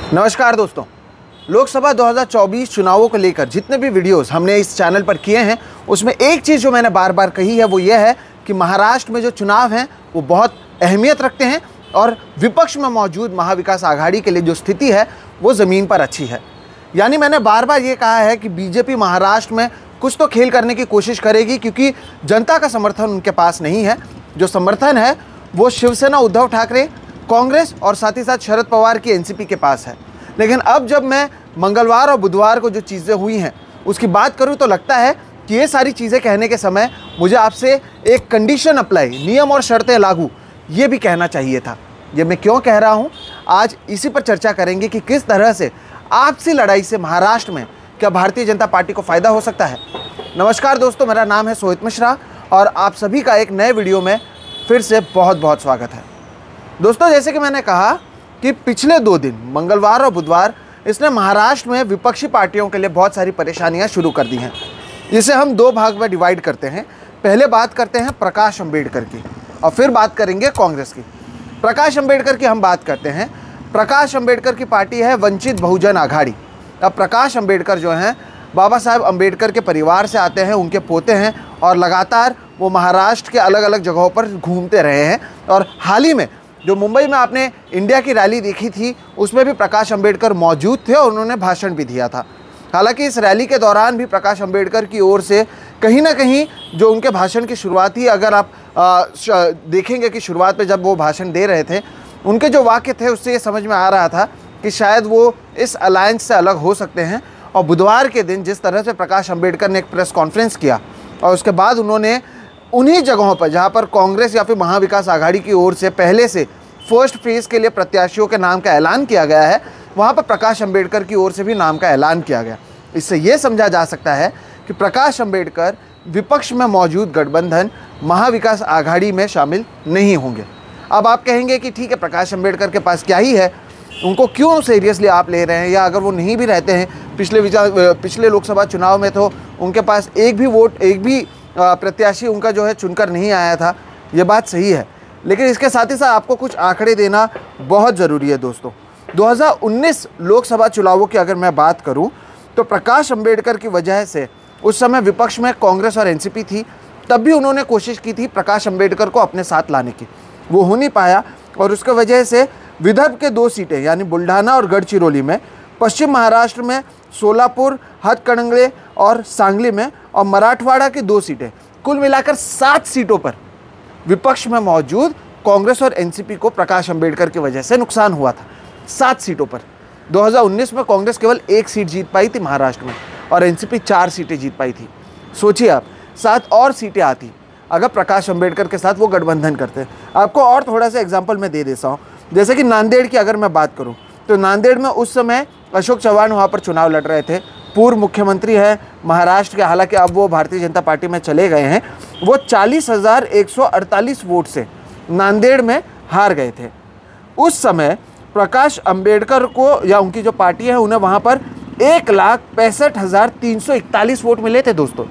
नमस्कार दोस्तों, लोकसभा 2024 चुनावों को लेकर जितने भी वीडियोस हमने इस चैनल पर किए हैं उसमें एक चीज़ जो मैंने बार बार कही है वो ये है कि महाराष्ट्र में जो चुनाव हैं वो बहुत अहमियत रखते हैं और विपक्ष में मौजूद महाविकास आघाड़ी के लिए जो स्थिति है वो ज़मीन पर अच्छी है। यानी मैंने बार बार ये कहा है कि बीजेपी महाराष्ट्र में कुछ तो खेल करने की कोशिश करेगी क्योंकि जनता का समर्थन उनके पास नहीं है। जो समर्थन है वो शिवसेना उद्धव ठाकरे, कांग्रेस और साथ ही साथ शरद पवार की एनसीपी के पास है। लेकिन अब जब मैं मंगलवार और बुधवार को जो चीज़ें हुई हैं उसकी बात करूं तो लगता है कि ये सारी चीज़ें कहने के समय मुझे आपसे एक कंडीशन अप्लाई, नियम और शर्तें लागू, ये भी कहना चाहिए था। ये मैं क्यों कह रहा हूं, आज इसी पर चर्चा करेंगे कि किस तरह से आपसी लड़ाई से महाराष्ट्र में क्या भारतीय जनता पार्टी को फ़ायदा हो सकता है। नमस्कार दोस्तों, मेरा नाम है सोहित मिश्रा और आप सभी का एक नए वीडियो में फिर से बहुत बहुत स्वागत है। दोस्तों, जैसे कि मैंने कहा कि पिछले 2 दिन मंगलवार और बुधवार इसने महाराष्ट्र में विपक्षी पार्टियों के लिए बहुत सारी परेशानियां शुरू कर दी हैं। इसे हम 2 भाग में डिवाइड करते हैं। पहले बात करते हैं प्रकाश अंबेडकर की और फिर बात करेंगे कांग्रेस की। प्रकाश अंबेडकर की हम बात करते हैं। प्रकाश अंबेडकर की पार्टी है वंचित बहुजन आघाड़ी। अब प्रकाश अंबेडकर जो हैं बाबा साहेब अंबेडकर के परिवार से आते हैं, उनके पोते हैं और लगातार वो महाराष्ट्र के अलग अलग जगहों पर घूमते रहे हैं। और हाल ही में जो मुंबई में आपने इंडिया की रैली देखी थी उसमें भी प्रकाश अंबेडकर मौजूद थे और उन्होंने भाषण भी दिया था। हालांकि इस रैली के दौरान भी प्रकाश अंबेडकर की ओर से कहीं ना कहीं जो उनके भाषण की शुरुआत ही, अगर आप देखेंगे कि शुरुआत में जब वो भाषण दे रहे थे उनके जो वाक्य थे उससे ये समझ में आ रहा था कि शायद वो इस अलायंस से अलग हो सकते हैं। और बुधवार के दिन जिस तरह से प्रकाश अंबेडकर ने एक प्रेस कॉन्फ्रेंस किया और उसके बाद उन्होंने उन्हीं जगहों पर जहां पर कांग्रेस या फिर महाविकास आघाड़ी की ओर से पहले से फर्स्ट फेज के लिए प्रत्याशियों के नाम का ऐलान किया गया है, वहां पर प्रकाश अंबेडकर की ओर से भी नाम का ऐलान किया गया। इससे ये समझा जा सकता है कि प्रकाश अंबेडकर विपक्ष में मौजूद गठबंधन महाविकास आघाड़ी में शामिल नहीं होंगे। अब आप कहेंगे कि ठीक है, प्रकाश अंबेडकर के पास क्या ही है, उनको क्यों सीरियसली आप ले रहे हैं, या अगर वो नहीं भी रहते हैं पिछले लोकसभा चुनाव में तो उनके पास एक भी प्रत्याशी उनका जो है चुनकर नहीं आया था। ये बात सही है, लेकिन इसके साथ ही साथ आपको कुछ आंकड़े देना बहुत ज़रूरी है दोस्तों। 2019 लोकसभा चुनावों की अगर मैं बात करूं तो प्रकाश अंबेडकर की वजह से उस समय विपक्ष में कांग्रेस और एनसीपी थी, तब भी उन्होंने कोशिश की थी प्रकाश अंबेडकर को अपने साथ लाने की, वो हो नहीं पाया। और उसकी वजह से विदर्भ के 2 सीटें यानी बुल्ढाना और गढ़चिरौली में, पश्चिम महाराष्ट्र में सोलापुर, हातकणंगले और सांगली में, और मराठवाड़ा की 2 सीटें, कुल मिलाकर 7 सीटों पर विपक्ष में मौजूद कांग्रेस और एनसीपी को प्रकाश अंबेडकर की वजह से नुकसान हुआ था। 7 सीटों पर 2019 में कांग्रेस केवल 1 सीट जीत पाई थी महाराष्ट्र में और एनसीपी 4 सीटें जीत पाई थी। सोचिए आप, 7 और सीटें आती अगर प्रकाश अंबेडकर के साथ वो गठबंधन करते। आपको और थोड़ा सा एग्जाम्पल मैं दे देता हूँ। जैसे कि नांदेड़ की अगर मैं बात करूँ तो नांदेड़ में उस समय अशोक चव्हाण वहाँ पर चुनाव लड़ रहे थे। पूर्व मुख्यमंत्री है महाराष्ट्र के, हालांकि अब वो भारतीय जनता पार्टी में चले गए हैं। वो 40,148 वोट से नांदेड़ में हार गए थे। उस समय प्रकाश अंबेडकर को या उनकी जो पार्टी है उन्हें वहाँ पर 1,65,341 वोट मिले थे दोस्तों।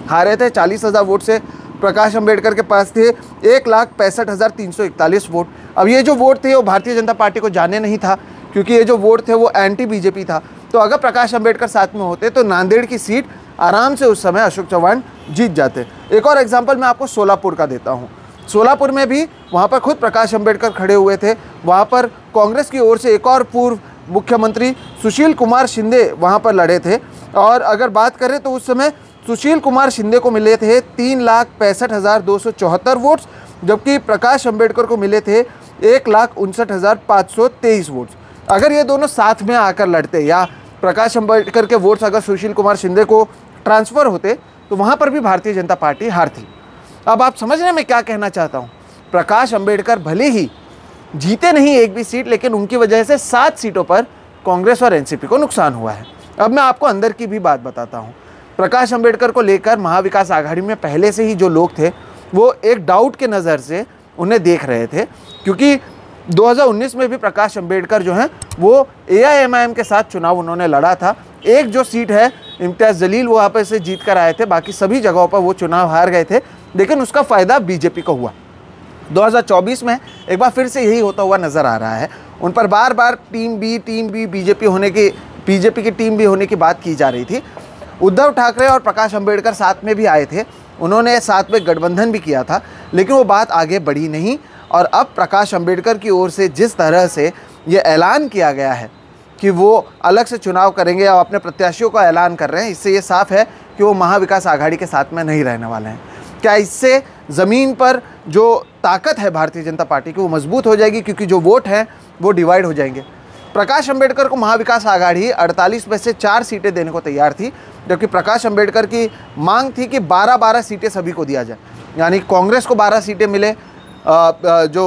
हारे थे 40,000 वोट से, प्रकाश अंबेडकर के पास थे 1,65,341 वोट। अब ये जो वोट थे वो भारतीय जनता पार्टी को जाने नहीं था क्योंकि ये जो वोट थे वो एंटी बीजेपी था। तो अगर प्रकाश अंबेडकर साथ में होते तो नांदेड़ की सीट आराम से उस समय अशोक चव्हाण जीत जाते। एक और एग्जांपल मैं आपको सोलापुर का देता हूं। सोलापुर में भी वहां पर खुद प्रकाश अंबेडकर खड़े हुए थे। वहां पर कांग्रेस की ओर से एक और पूर्व मुख्यमंत्री सुशील कुमार शिंदे वहां पर लड़े थे। और अगर बात करें तो उस समय सुशील कुमार शिंदे को मिले थे 3,65,274 वोट्स, जबकि प्रकाश अंबेडकर को मिले थे 1,59,523 वोट्स। अगर ये दोनों साथ में आकर लड़ते या प्रकाश अंबेडकर के वोट्स अगर सुशील कुमार शिंदे को ट्रांसफ़र होते तो वहाँ पर भी भारतीय जनता पार्टी हारती। अब आप समझ रहे हैं मैं क्या कहना चाहता हूँ। प्रकाश अंबेडकर भले ही जीते नहीं एक भी सीट, लेकिन उनकी वजह से 7 सीटों पर कांग्रेस और एनसीपी को नुकसान हुआ है। अब मैं आपको अंदर की भी बात बताता हूँ। प्रकाश अंबेडकर को लेकर महाविकास आघाड़ी में पहले से ही जो लोग थे वो एक डाउट के नज़र से उन्हें देख रहे थे, क्योंकि 2019 में भी प्रकाश अंबेडकर जो हैं वो AIMIM के साथ चुनाव उन्होंने लड़ा था। एक जो सीट है इम्तियाज़ जलील वो वहाँ पर से जीत कर आए थे, बाकी सभी जगहों पर वो चुनाव हार गए थे, लेकिन उसका फ़ायदा बीजेपी को हुआ। 2024 में एक बार फिर से यही होता हुआ नज़र आ रहा है। उन पर बार बार टीम बी बीजेपी की टीम भी होने की बात की जा रही थी। उद्धव ठाकरे और प्रकाश अंबेडकर साथ में भी आए थे, उन्होंने साथ में गठबंधन भी किया था, लेकिन वो बात आगे बढ़ी नहीं। और अब प्रकाश अंबेडकर की ओर से जिस तरह से ये ऐलान किया गया है कि वो अलग से चुनाव करेंगे और अपने प्रत्याशियों का ऐलान कर रहे हैं, इससे ये साफ है कि वो महाविकास आघाड़ी के साथ में नहीं रहने वाले हैं। क्या इससे ज़मीन पर जो ताकत है भारतीय जनता पार्टी की वो मजबूत हो जाएगी, क्योंकि जो वोट हैं वो डिवाइड हो जाएंगे। प्रकाश अंबेडकर को महाविकास आघाड़ी 48 में से 4 सीटें देने को तैयार थी, जबकि प्रकाश अंबेडकर की मांग थी कि 12-12 सीटें सभी को दिया जाए, यानी कांग्रेस को 12 सीटें मिले, जो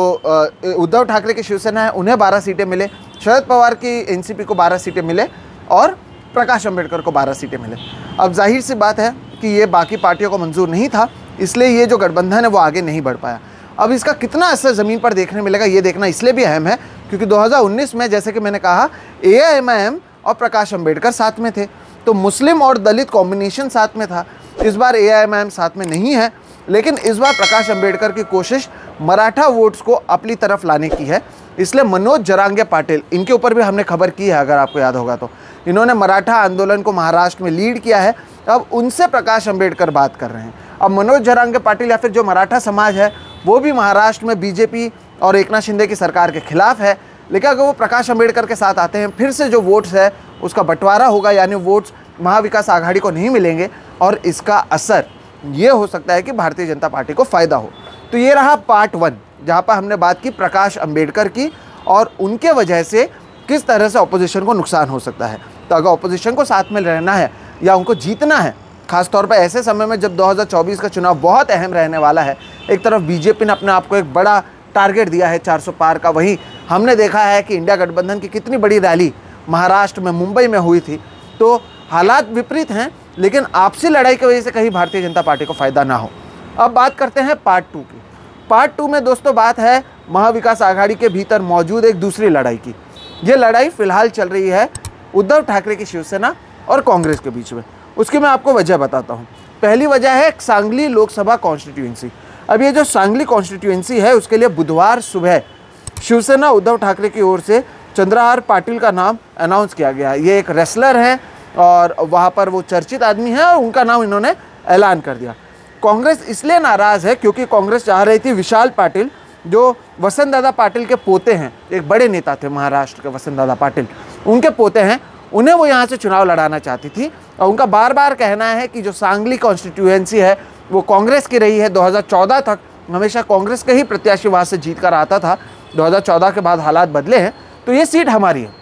उद्धव ठाकरे की शिवसेना है उन्हें 12 सीटें मिले, शरद पवार की एनसीपी को 12 सीटें मिले और प्रकाश अंबेडकर को 12 सीटें मिले। अब जाहिर सी बात है कि ये बाकी पार्टियों को मंजूर नहीं था, इसलिए ये जो गठबंधन है वो आगे नहीं बढ़ पाया। अब इसका कितना असर ज़मीन पर देखने मिलेगा ये देखना इसलिए भी अहम है क्योंकि 2019 में जैसे कि मैंने कहा AIMIM और प्रकाश अंबेडकर साथ में थे, तो मुस्लिम और दलित कॉम्बिनेशन साथ में था। इस बार AIMIM साथ में नहीं है, लेकिन इस बार प्रकाश अंबेडकर की कोशिश मराठा वोट्स को अपनी तरफ लाने की है। इसलिए मनोज जरांगे पाटिल, इनके ऊपर भी हमने खबर की है, अगर आपको याद होगा तो, इन्होंने मराठा आंदोलन को महाराष्ट्र में लीड किया है। अब उनसे प्रकाश अंबेडकर बात कर रहे हैं। अब मनोज जरांगे पाटिल या फिर जो मराठा समाज है वो भी महाराष्ट्र में बीजेपी और एकनाथ शिंदे की सरकार के खिलाफ है, लेकिन अगर वो प्रकाश अंबेडकर के साथ आते हैं फिर से जो वोट्स है उसका बंटवारा होगा, यानी वोट्स महाविकास आघाड़ी को नहीं मिलेंगे और इसका असर ये हो सकता है कि भारतीय जनता पार्टी को फ़ायदा हो। तो ये रहा पार्ट 1, जहाँ पर हमने बात की प्रकाश अंबेडकर की और उनके वजह से किस तरह से ऑपोजिशन को नुकसान हो सकता है। तो अगर ऑपोजिशन को साथ में रहना है या उनको जीतना है, खासतौर पर ऐसे समय में जब 2024 का चुनाव बहुत अहम रहने वाला है, एक तरफ बीजेपी ने अपने आप को एक बड़ा टारगेट दिया है 400 पार का, वहीं हमने देखा है कि इंडिया गठबंधन की कितनी बड़ी रैली महाराष्ट्र में मुंबई में हुई थी। तो हालात विपरीत हैं, लेकिन आपसी लड़ाई की वजह से कहीं भारतीय जनता पार्टी को फ़ायदा ना हो। अब बात करते हैं पार्ट 2 की। पार्ट 2 में दोस्तों बात है महाविकास आघाड़ी के भीतर मौजूद एक दूसरी लड़ाई की। ये लड़ाई फिलहाल चल रही है उद्धव ठाकरे की शिवसेना और कांग्रेस के बीच में। उसकी मैं आपको वजह बताता हूँ। पहली वजह है सांगली लोकसभा कॉन्स्टिट्यूएंसी। अब ये जो सांगली कॉन्स्टिट्यूएंसी है उसके लिए बुधवार सुबह शिवसेना उद्धव ठाकरे की ओर से चंद्रहार पाटिल का नाम अनाउंस किया गया है। ये एक रेसलर हैं और वहाँ पर वो चर्चित आदमी हैं और उनका नाम इन्होंने ऐलान कर दिया। कांग्रेस इसलिए नाराज़ है क्योंकि कांग्रेस चाह रही थी विशाल पाटिल, जो वसंत दादा पाटिल के पोते हैं, एक बड़े नेता थे महाराष्ट्र के वसंत दादा पाटिल, उनके पोते हैं, उन्हें वो यहाँ से चुनाव लड़ाना चाहती थी। और उनका बार बार कहना है कि जो सांगली कॉन्स्टिट्यूएंसी है वो कांग्रेस की रही है। 2014 तक हमेशा कांग्रेस के ही प्रत्याशी वहाँ से जीत कर आता था। 2014 के बाद हालात बदले हैं, तो ये सीट हमारी है।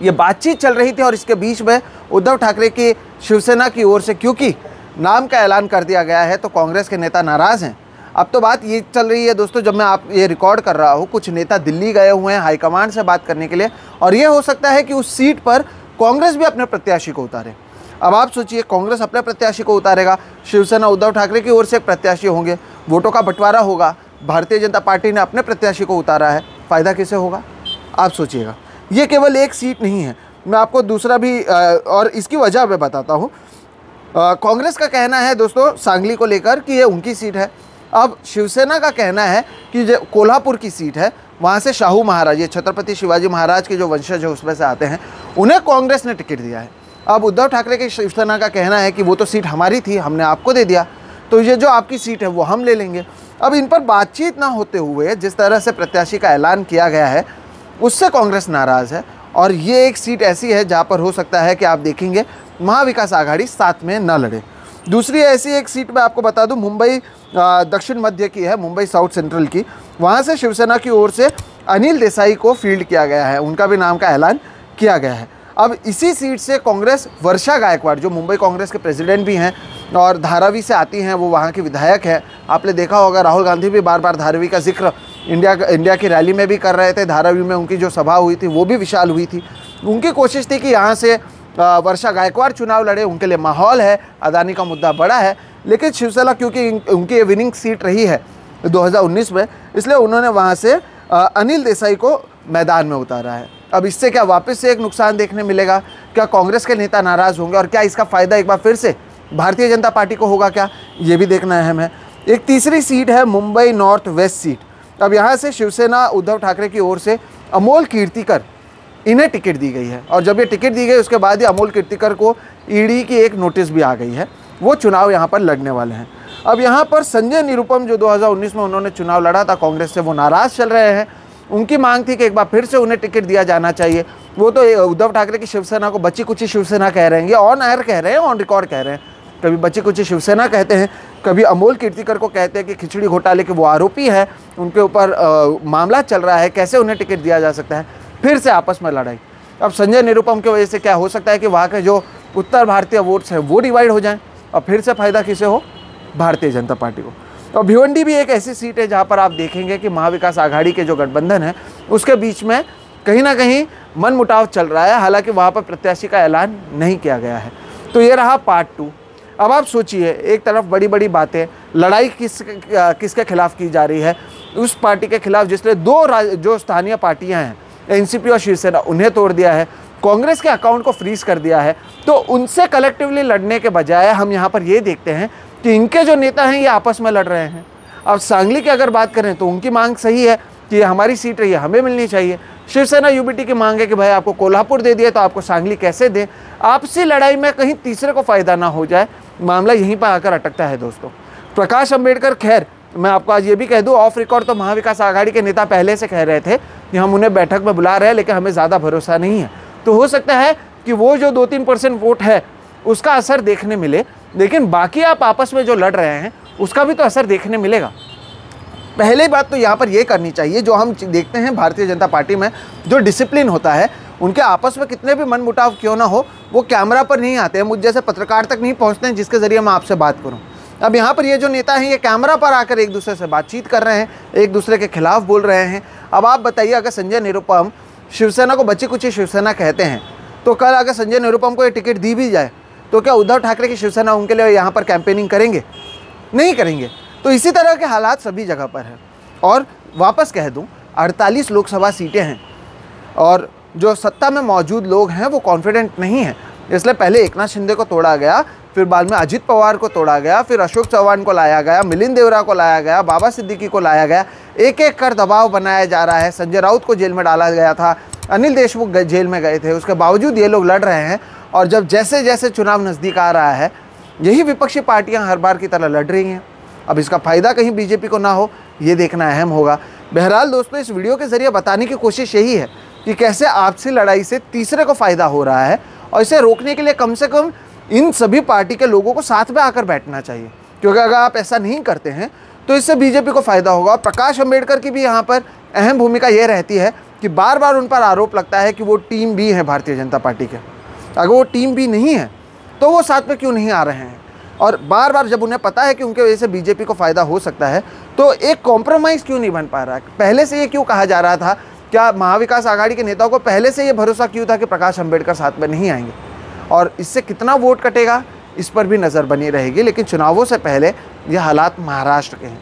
ये बातचीत चल रही थी और इसके बीच में उद्धव ठाकरे की शिवसेना की ओर से क्योंकि नाम का ऐलान कर दिया गया है तो कांग्रेस के नेता नाराज़ हैं। अब तो बात ये चल रही है दोस्तों, जब मैं आप ये रिकॉर्ड कर रहा हूँ, कुछ नेता दिल्ली गए हुए हैं हाईकमांड से बात करने के लिए, और ये हो सकता है कि उस सीट पर कांग्रेस भी अपने प्रत्याशी को उतारे। अब आप सोचिए, कांग्रेस अपने प्रत्याशी को उतारेगा, शिवसेना उद्धव ठाकरे की ओर से एक प्रत्याशी होंगे, वोटों का बंटवारा होगा, भारतीय जनता पार्टी ने अपने प्रत्याशी को उतारा है, फ़ायदा किसे होगा आप सोचिएगा। ये केवल एक सीट नहीं है, मैं आपको दूसरा भी और इसकी वजह मैं बताता हूँ। कांग्रेस का कहना है दोस्तों सांगली को लेकर कि ये उनकी सीट है। अब शिवसेना का कहना है कि जो कोल्हापुर की सीट है वहाँ से शाहू महाराज, ये छत्रपति शिवाजी महाराज के जो वंशज है उसमें से आते हैं, उन्हें कांग्रेस ने टिकट दिया है। अब उद्धव ठाकरे की शिवसेना का कहना है कि वो तो सीट हमारी थी, हमने आपको दे दिया, तो ये जो आपकी सीट है वो हम ले लेंगे। अब इन पर बातचीत ना होते हुए जिस तरह से प्रत्याशी का ऐलान किया गया है उससे कांग्रेस नाराज़ है, और ये एक सीट ऐसी है जहाँ पर हो सकता है कि आप देखेंगे महाविकास आघाड़ी साथ में न लड़े। दूसरी ऐसी एक सीट मैं आपको बता दूं, मुंबई दक्षिण मध्य की है, मुंबई साउथ सेंट्रल की। वहाँ से शिवसेना की ओर से अनिल देसाई को फील्ड किया गया है, उनका भी नाम का ऐलान किया गया है। अब इसी सीट से कांग्रेस वर्षा गायकवाड़, जो मुंबई कांग्रेस के प्रेसिडेंट भी हैं और धारावी से आती हैं, वो वहाँ की विधायक है। आपने देखा होगा राहुल गांधी भी बार बार धारावी का जिक्र इंडिया की रैली में भी कर रहे थे। धारावी में उनकी जो सभा हुई थी वो भी विशाल हुई थी। उनकी कोशिश थी कि यहाँ से वर्षा गायकवाड़ चुनाव लड़े, उनके लिए माहौल है, अदानी का मुद्दा बड़ा है। लेकिन शिवसेना क्योंकि उनकी विनिंग सीट रही है 2019 में, इसलिए उन्होंने वहाँ से अनिल देसाई को मैदान में उतारा है। अब इससे क्या वापस से एक नुकसान देखने मिलेगा? क्या कांग्रेस के नेता नाराज़ होंगे और क्या इसका फ़ायदा एक बार फिर से भारतीय जनता पार्टी को होगा क्या, ये भी देखना अहम है। एक तीसरी सीट है मुंबई नॉर्थ वेस्ट सीट। अब यहाँ से शिवसेना उद्धव ठाकरे की ओर से अमोल कीर्तिकर, इन्हें टिकट दी गई है। और जब ये टिकट दी गई उसके बाद ही अमोल कीर्तिकर को ईडी की एक नोटिस भी आ गई है, वो चुनाव यहाँ पर लड़ने वाले हैं। अब यहाँ पर संजय निरुपम जो 2019 में उन्होंने चुनाव लड़ा था कांग्रेस से, वो नाराज़ चल रहे हैं। उनकी मांग थी कि एक बार फिर से उन्हें टिकट दिया जाना चाहिए। वो तो उद्धव ठाकरे की शिवसेना को बच्ची कुची शिवसेना कह रहे हैं, ये ऑन एयर कह रहे हैं, ऑन रिकॉर्ड कह रहे हैं। कभी बच्ची कुची शिवसेना कहते हैं, कभी अमोल कीर्तिकर को कहते हैं कि खिचड़ी घोटाले के वो आरोपी है, उनके ऊपर मामला चल रहा है, कैसे उन्हें टिकट दिया जा सकता है। फिर से आपस में लड़ाई। अब संजय निरुपम की वजह से क्या हो सकता है कि वहाँ के जो उत्तर भारतीय वोट्स हैं वो डिवाइड हो जाएं और फिर से फ़ायदा किसे हो? भारतीय जनता पार्टी को। और भिवंडी भी एक ऐसी सीट है जहाँ पर आप देखेंगे कि महाविकास आघाड़ी के जो गठबंधन है उसके बीच में कहीं ना कहीं मनमुटाव चल रहा है, हालांकि वहाँ पर प्रत्याशी का ऐलान नहीं किया गया है। तो ये रहा पार्ट 2। अब आप सोचिए, एक तरफ बड़ी बड़ी बातें, लड़ाई किसके खिलाफ की जा रही है? उस पार्टी के खिलाफ जिसने जो स्थानीय पार्टियां हैं एनसीपी और शिवसेना, उन्हें तोड़ दिया है, कांग्रेस के अकाउंट को फ्रीज कर दिया है। तो उनसे कलेक्टिवली लड़ने के बजाय हम यहाँ पर ये देखते हैं कि इनके जो नेता हैं ये आपस में लड़ रहे हैं। अब सांगली की अगर बात करें तो उनकी मांग सही है कि हमारी सीट है, ये हमें मिलनी चाहिए। शिवसेना यूबीटी की मांग है कि भाई आपको कोल्हापुर दे दिया तो आपको सांगली कैसे दें। आपसी लड़ाई में कहीं तीसरे को फ़ायदा ना हो जाए, मामला यहीं पर आकर अटकता है दोस्तों। प्रकाश अंबेडकर, खैर मैं आपको आज ये भी कह दूं, ऑफ रिकॉर्ड तो महाविकास आघाड़ी के नेता पहले से कह रहे थे कि हम उन्हें बैठक में बुला रहे हैं, लेकिन हमें ज़्यादा भरोसा नहीं है। तो हो सकता है कि वो जो 2-3% वोट है उसका असर देखने मिले, लेकिन बाकी आप आपस में जो लड़ रहे हैं उसका भी तो असर देखने मिलेगा। पहले बात तो यहाँ पर ये करनी चाहिए, जो हम देखते हैं भारतीय जनता पार्टी में जो डिसिप्लिन होता है, उनके आपस में कितने भी मनमुटाव क्यों ना हो, वो कैमरा पर नहीं आते हैं, मुझ जैसे पत्रकार तक नहीं पहुँचते हैं जिसके ज़रिए मैं आपसे बात करूँ। अब यहाँ पर ये जो नेता हैं ये कैमरा पर आकर एक दूसरे से बातचीत कर रहे हैं, एक दूसरे के खिलाफ बोल रहे हैं। अब आप बताइए, अगर संजय निरुपम शिवसेना को बच्ची कुची शिवसेना कहते हैं, तो कल अगर संजय निरुपम को ये टिकट दी भी जाए तो क्या उद्धव ठाकरे की शिवसेना उनके लिए यहाँ पर कैंपेनिंग करेंगे? नहीं करेंगे। तो इसी तरह के हालात सभी जगह पर हैं। और वापस कह दूं, 48 लोकसभा सीटें हैं और जो सत्ता में मौजूद लोग हैं वो कॉन्फिडेंट नहीं हैं। इसलिए पहले एकनाथ शिंदे को तोड़ा गया, फिर बाद में अजित पवार को तोड़ा गया, फिर अशोक चौहान को लाया गया, मिलिंद देवरा को लाया गया, बाबा सिद्दीकी को लाया गया। एक एक कर दबाव बनाया जा रहा है। संजय राउत को जेल में डाला गया था, अनिल देशमुख जेल में गए थे, उसके बावजूद ये लोग लड़ रहे हैं। और जब जैसे जैसे चुनाव नज़दीक आ रहा है, यही विपक्षी पार्टियां हर बार की तरह लड़ रही हैं। अब इसका फ़ायदा कहीं बीजेपी को ना हो, ये देखना अहम होगा। बहरहाल दोस्तों, इस वीडियो के ज़रिए बताने की कोशिश यही है कि कैसे आपसी लड़ाई से तीसरे को फ़ायदा हो रहा है, और इसे रोकने के लिए कम से कम इन सभी पार्टी के लोगों को साथ में आकर बैठना चाहिए, क्योंकि अगर आप ऐसा नहीं करते हैं तो इससे बीजेपी को फ़ायदा होगा। प्रकाश अंबेडकर की भी यहाँ पर अहम भूमिका ये रहती है कि बार बार उन पर आरोप लगता है कि वो टीम बी है भारतीय जनता पार्टी के। अगर वो टीम बी नहीं है तो वो साथ में क्यों नहीं आ रहे हैं? और बार बार जब उन्हें पता है कि उनके वजह से बीजेपी को फ़ायदा हो सकता है, तो एक कॉम्प्रोमाइज़ क्यों नहीं बन पा रहा है? पहले से ये क्यों कहा जा रहा था? क्या महाविकास आघाड़ी के नेताओं को पहले से ये भरोसा क्यों था कि प्रकाश अंबेडकर साथ में नहीं आएंगे? और इससे कितना वोट कटेगा इस पर भी नज़र बनी रहेगी। लेकिन चुनावों से पहले ये हालात महाराष्ट्र के हैं।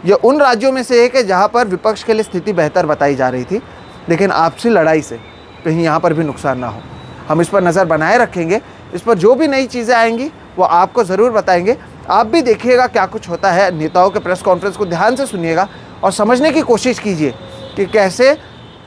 ये उन राज्यों में से एक है जहाँ पर विपक्ष के लिए स्थिति बेहतर बताई जा रही थी, लेकिन आपसी लड़ाई से कहीं यहाँ पर भी नुकसान ना हो। हम इस पर नज़र बनाए रखेंगे। इस पर जो भी नई चीज़ें आएंगी वो आपको ज़रूर बताएंगे। आप भी देखिएगा क्या कुछ होता है। नेताओं के प्रेस कॉन्फ्रेंस को ध्यान से सुनिएगा और समझने की कोशिश कीजिए कि कैसे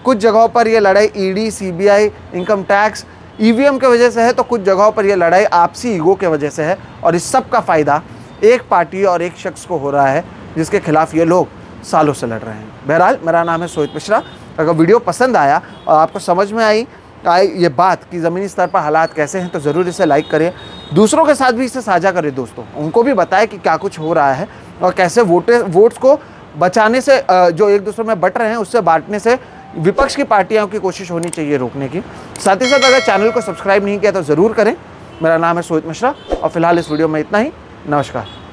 कुछ जगहों पर ये लड़ाई ED, CBI, income tax, EVM की वजह से है, तो कुछ जगहों पर ये लड़ाई आपसी ईगो के वजह से है। और इस सब का फ़ायदा एक पार्टी और एक शख्स को हो रहा है जिसके खिलाफ ये लोग सालों से लड़ रहे हैं। बहरहाल, मेरा नाम है सोहित मिश्रा। अगर वीडियो पसंद आया और आपको समझ में आई ये बात कि ज़मीनी स्तर पर हालात कैसे हैं, तो ज़रूर इसे लाइक करें, दूसरों के साथ भी इसे साझा करें दोस्तों। उनको भी बताएं कि क्या कुछ हो रहा है और कैसे वोट्स को बचाने से, जो एक दूसरे में बट रहे हैं उससे बांटने से विपक्ष की पार्टियों की कोशिश होनी चाहिए रोकने की। साथ ही साथ अगर चैनल को सब्सक्राइब नहीं किया तो ज़रूर करें। मेरा नाम है सोहित मिश्रा और फिलहाल इस वीडियो में इतना ही। नमस्कार।